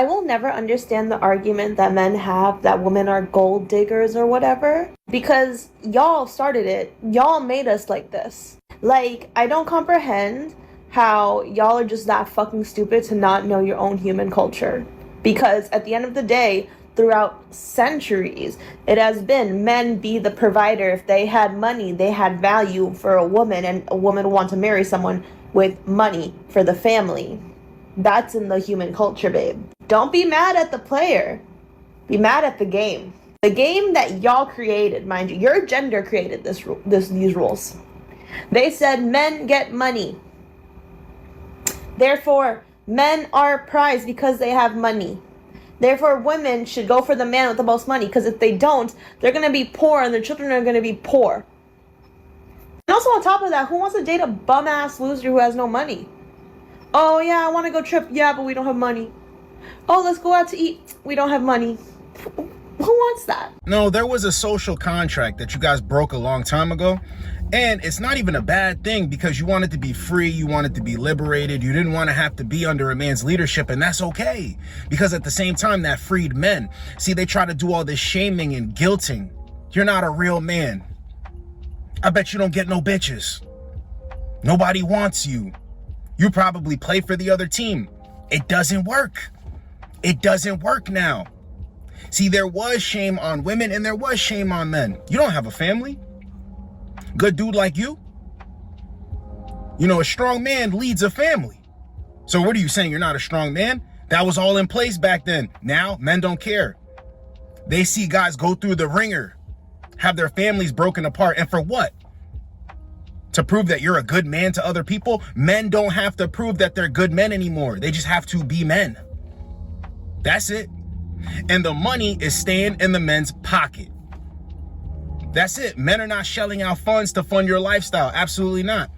I will never understand the argument that men have that women are gold diggers or whatever, because y'all started it. Y'all made us like this. Like, I don't comprehend how y'all are just that fucking stupid to not know your own human culture. Because at the end of the day, throughout centuries, it has been men be the provider. If they had money, they had value for a woman, and a woman would want to marry someone with money for the family. That's in the human culture, babe. Don't be mad at the player. Be mad at the game. The game that y'all created, mind you. Your gender created these rules. They said men get money. Therefore, men are prized because they have money. Therefore, women should go for the man with the most money, because if they don't, they're going to be poor and their children are going to be poor. And also on top of that, who wants to date a bum-ass loser who has no money? Oh, yeah, I want to go trip. Yeah, but we don't have money. Oh, let's go out to eat. We don't have money. Who wants that? No, there was a social contract that you guys broke a long time ago. And it's not even a bad thing, because you wanted to be free. You wanted to be liberated. You didn't want to have to be under a man's leadership. And that's okay. Because at the same time, that freed men. See, they try to do all this shaming and guilting. You're not a real man. I bet you don't get no bitches. Nobody wants you. You probably play for the other team. It doesn't work. It doesn't work now. See, there was shame on women and there was shame on men. You don't have a family. Good dude like you. You know, a strong man leads a family. So what are you saying? You're not a strong man? That was all in place back then. Now, men don't care. They see guys go through the ringer, have their families broken apart. And for what? To prove that you're a good man to other people? Men don't have to prove that they're good men anymore. They just have to be men. That's it. And the money is staying in the men's pocket. That's it. Men are not shelling out funds to fund your lifestyle. Absolutely not.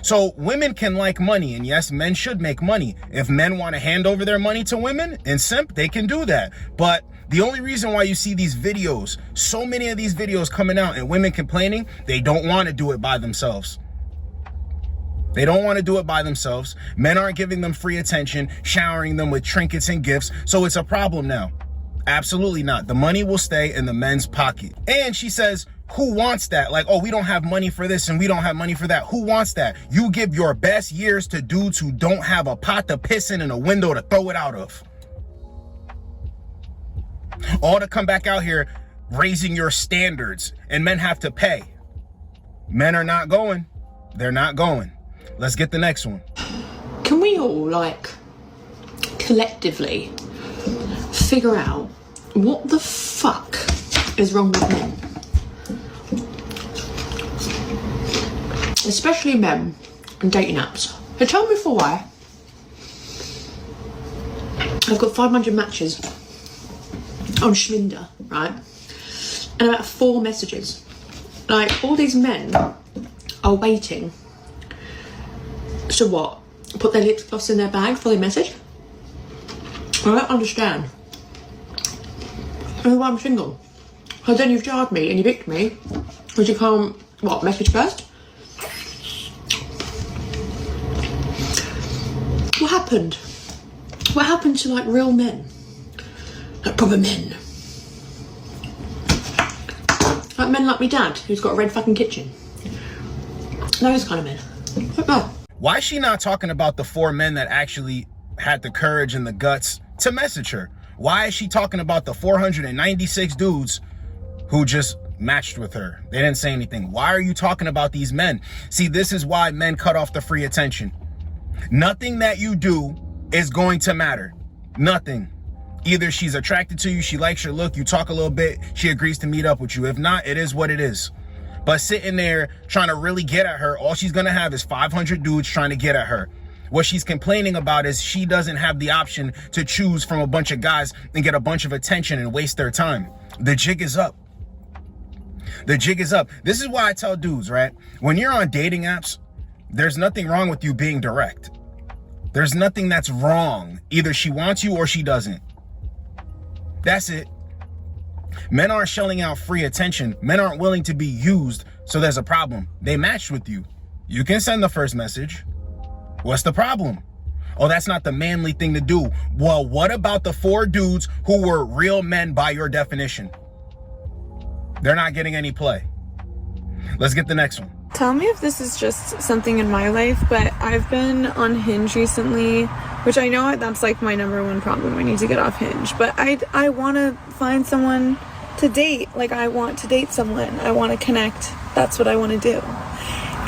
So women can like money, and yes, men should make money. If men want to hand over their money to women and simp, they can do that. But the only reason why you see these videos, so many of these videos coming out and women complaining, they don't want to do it by themselves. They don't want to do it by themselves. Men aren't giving them free attention, showering them with trinkets and gifts. So it's a problem now. Absolutely not. The money will stay in the men's pocket. And she says, who wants that? Like, oh, we don't have money for this and we don't have money for that. Who wants that? You give your best years to dudes who don't have a pot to piss in and a window to throw it out of. All to come back out here raising your standards, and men have to pay. Men are not going. They're not going. Let's get the next one. Can we all, like, collectively figure out what the fuck is wrong with men? Especially men and dating apps. So tell me for why. I've got 500 matches on Schminder, right? And about 4 messages. Like, all these men are waiting. So what? Put their lip gloss in their bag for their message? I don't understand. And why I'm single. Because then you've jarred me and you picked me. Because you can't, what, message first? What happened? What happened to, like, real men? Like proper men. Like men like me dad, who's got a red fucking kitchen. Those kind of men. I don't know. Why is she not talking about the 4 men that actually had the courage and the guts to message her? Why is she talking about the 496 dudes who just matched with her? They didn't say anything. Why are you talking about these men? See, this is why men cut off the free attention. Nothing that you do is going to matter. Nothing. Either she's attracted to you, she likes your look, you talk a little bit, she agrees to meet up with you. If not, it is what it is. But sitting there trying to really get at her, all she's gonna have is 500 dudes trying to get at her. What she's complaining about is she doesn't have the option to choose from a bunch of guys and get a bunch of attention and waste their time. The jig is up. The jig is up. This is why I tell dudes, right? When you're on dating apps, there's nothing wrong with you being direct. There's nothing that's wrong. Either she wants you or she doesn't. That's it. Men aren't shelling out free attention. Men aren't willing to be used, so there's a problem. They matched with you. You can send the first message. What's the problem? Oh, that's not the manly thing to do. Well, what about the 4 dudes who were real men by your definition? They're not getting any play. Let's get the next one. Tell me if this is just something in my life, but I've been on Hinge recently, which I know that's like my #1 problem. I need to get off Hinge, but I want to find someone to date. Like, I want to date someone. I want to connect. That's what I want to do.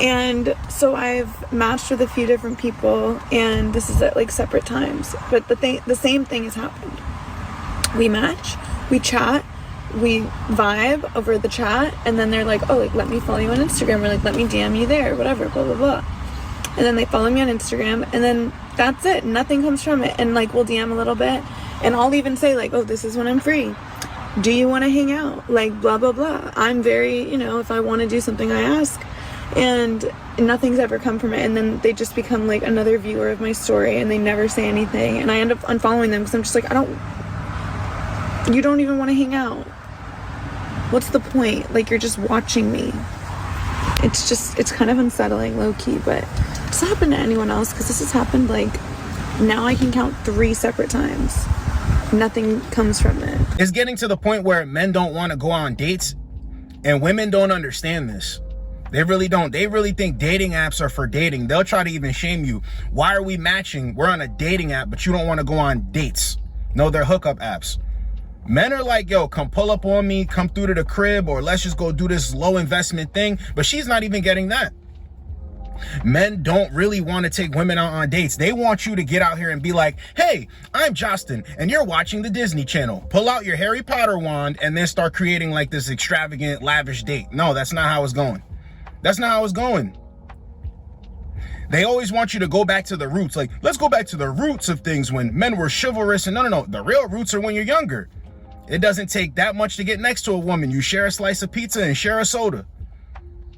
And so I've matched with a few different people, and this is at like separate times, but the same thing has happened. We match, we chat, we vibe over the chat, and then they're like, oh, like, let me follow you on Instagram, or like, let me DM you there, whatever, blah, blah, blah. And then they follow me on Instagram, and then that's it. Nothing comes from it. And like, we'll DM a little bit, and I'll even say like, oh, this is when I'm free. Do you want to hang out? Like, blah, blah, blah. I'm very, if I want to do something, I ask. And nothing's ever come from it. And then they just become like another viewer of my story, and they never say anything. And I end up unfollowing them because I'm just like, you don't even want to hang out. What's the point? Like, you're just watching me. It's kind of unsettling, low-key. But does it happen to anyone else? Because this has happened, like, now I can count 3 separate times. Nothing comes from it. It's getting to the point where men don't want to go on dates, and women don't understand this. They really don't. They really think dating apps are for dating. They'll try to even shame you. Why are we matching? We're on a dating app, but you don't want to go on dates. No, they're hookup apps. Men are like, yo, come pull up on me, come through to the crib, or let's just go do this low investment thing. But she's not even getting that. Men don't really want to take women out on dates. They want you to get out here and be like, hey, I'm Josten, and you're watching the Disney Channel. Pull out your Harry Potter wand and then start creating like this extravagant, lavish date. No, that's not how it's going. That's not how it's going. They always want you to go back to the roots. Like, let's go back to the roots of things when men were chivalrous. And no. The real roots are when you're younger. It doesn't take that much to get next to a woman. You share a slice of pizza and share a soda.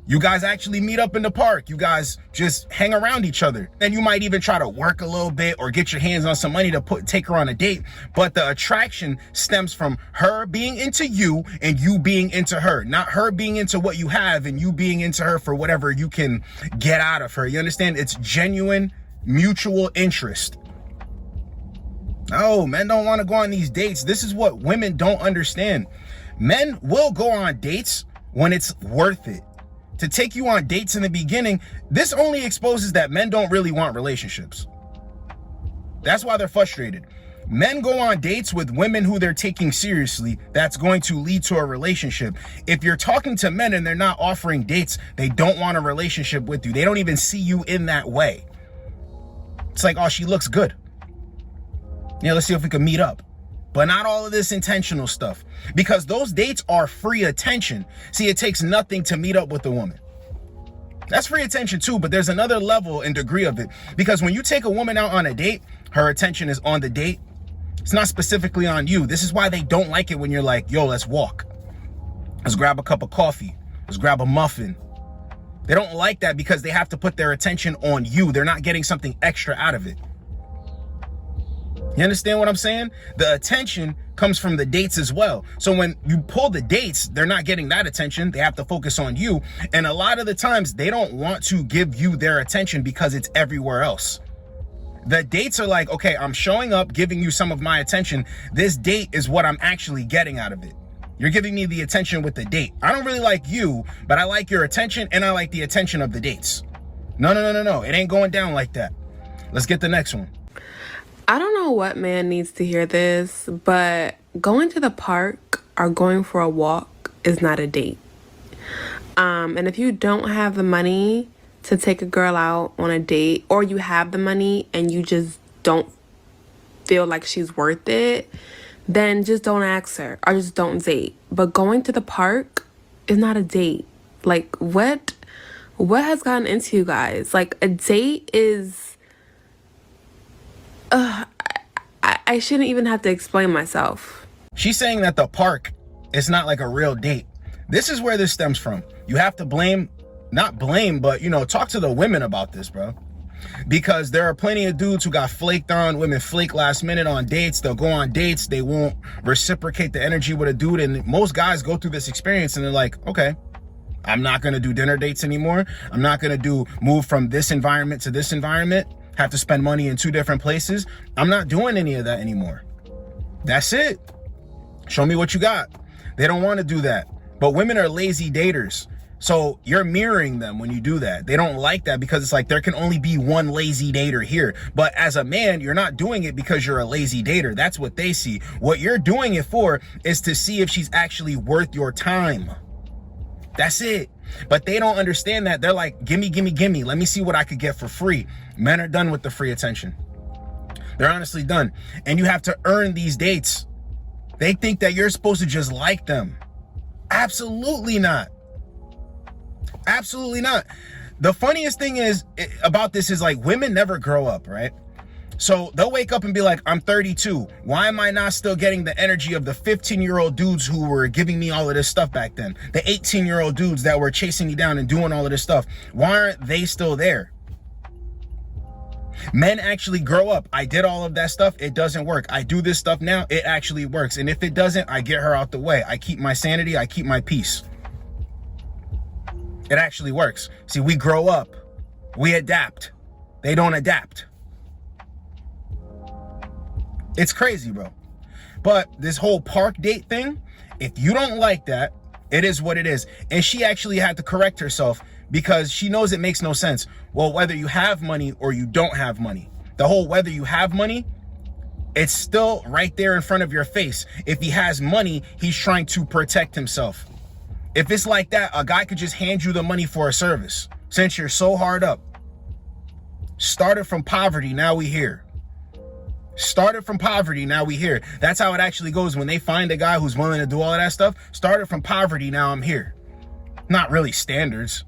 You guys actually meet up in the park. You guys just hang around each other. And you might even try to work a little bit or get your hands on some money to take her on a date. But the attraction stems from her being into you and you being into her. Not her being into what you have and you being into her for whatever you can get out of her. You understand? It's genuine mutual interest. No, men don't want to go on these dates. This is what women don't understand. Men will go on dates when it's worth it. To take you on dates in the beginning, this only exposes that men don't really want relationships. That's why they're frustrated. Men go on dates with women who they're taking seriously. That's going to lead to a relationship. If you're talking to men and they're not offering dates, they don't want a relationship with you. They don't even see you in that way. It's like, oh, she looks good. Yeah, let's see if we can meet up. But not all of this intentional stuff, because those dates are free attention. See, it takes nothing to meet up with a woman. That's free attention too, but there's another level and degree of it, because when you take a woman out on a date, her attention is on the date. It's not specifically on you. This is why they don't like it when you're like, yo, let's walk. Let's grab a cup of coffee. Let's grab a muffin. They don't like that because they have to put their attention on you. They're not getting something extra out of it. You understand what I'm saying? The attention comes from the dates as well. So when you pull the dates, they're not getting that attention. They have to focus on you. And a lot of the times they don't want to give you their attention because it's everywhere else. The dates are like, okay, I'm showing up, giving you some of my attention. This date is what I'm actually getting out of it. You're giving me the attention with the date. I don't really like you, but I like your attention and I like the attention of the dates. No. It ain't going down like that. Let's get the next one. I don't know what man needs to hear this, but going to the park or going for a walk is not a date. And if you don't have the money to take a girl out on a date, or you have the money and you just don't feel like she's worth it, then just don't ask her or just don't date. But going to the park is not a date. Like, what has gotten into you guys? Like, a date is... I shouldn't even have to explain myself. She's saying that the park is not like a real date. This is where this stems from. You have to not blame, but, talk to the women about this, bro. Because there are plenty of dudes who got flaked on. Women flake last minute on dates. They'll go on dates. They won't reciprocate the energy with a dude. And most guys go through this experience and they're like, okay, I'm not going to do dinner dates anymore. I'm not going to move from this environment to this environment. have to spend money in 2 different places. I'm not doing any of that anymore. That's it. Show me what you got. They don't want to do that. But women are lazy daters. So you're mirroring them when you do that. They don't like that because it's like there can only be one lazy dater here. But as a man, you're not doing it because you're a lazy dater. That's what they see. What you're doing it for is to see if she's actually worth your time. That's it. But they don't understand that. They're like, gimme, gimme, gimme. Let me see what I could get for free. Men are done with the free attention. They're honestly done. And you have to earn these dates. They think that you're supposed to just like them. Absolutely not. Absolutely not. The funniest thing is about this is like women never grow up, right? So they'll wake up and be like, I'm 32. Why am I not still getting the energy of the 15-year-old dudes who were giving me all of this stuff back then? The 18-year-old dudes that were chasing me down and doing all of this stuff. Why aren't they still there? Men actually grow up. I did all of that stuff. It doesn't work. I do this stuff now. It actually works. And if it doesn't, I get her out the way. I keep my sanity. I keep my peace. It actually works. See, we grow up. We adapt. They don't adapt. It's crazy, bro. But this whole park date thing, if you don't like that, it is what it is. And she actually had to correct herself because she knows it makes no sense. Well, whether you have money or you don't have money, the whole whether you have money, it's still right there in front of your face. If he has money, he's trying to protect himself. If it's like that, a guy could just hand you the money for a service. Since you're so hard up. Started from poverty, now we here. Started from poverty, now we here. That's how it actually goes when they find a guy who's willing to do all of that stuff. Started from poverty, now I'm here. Not really standards.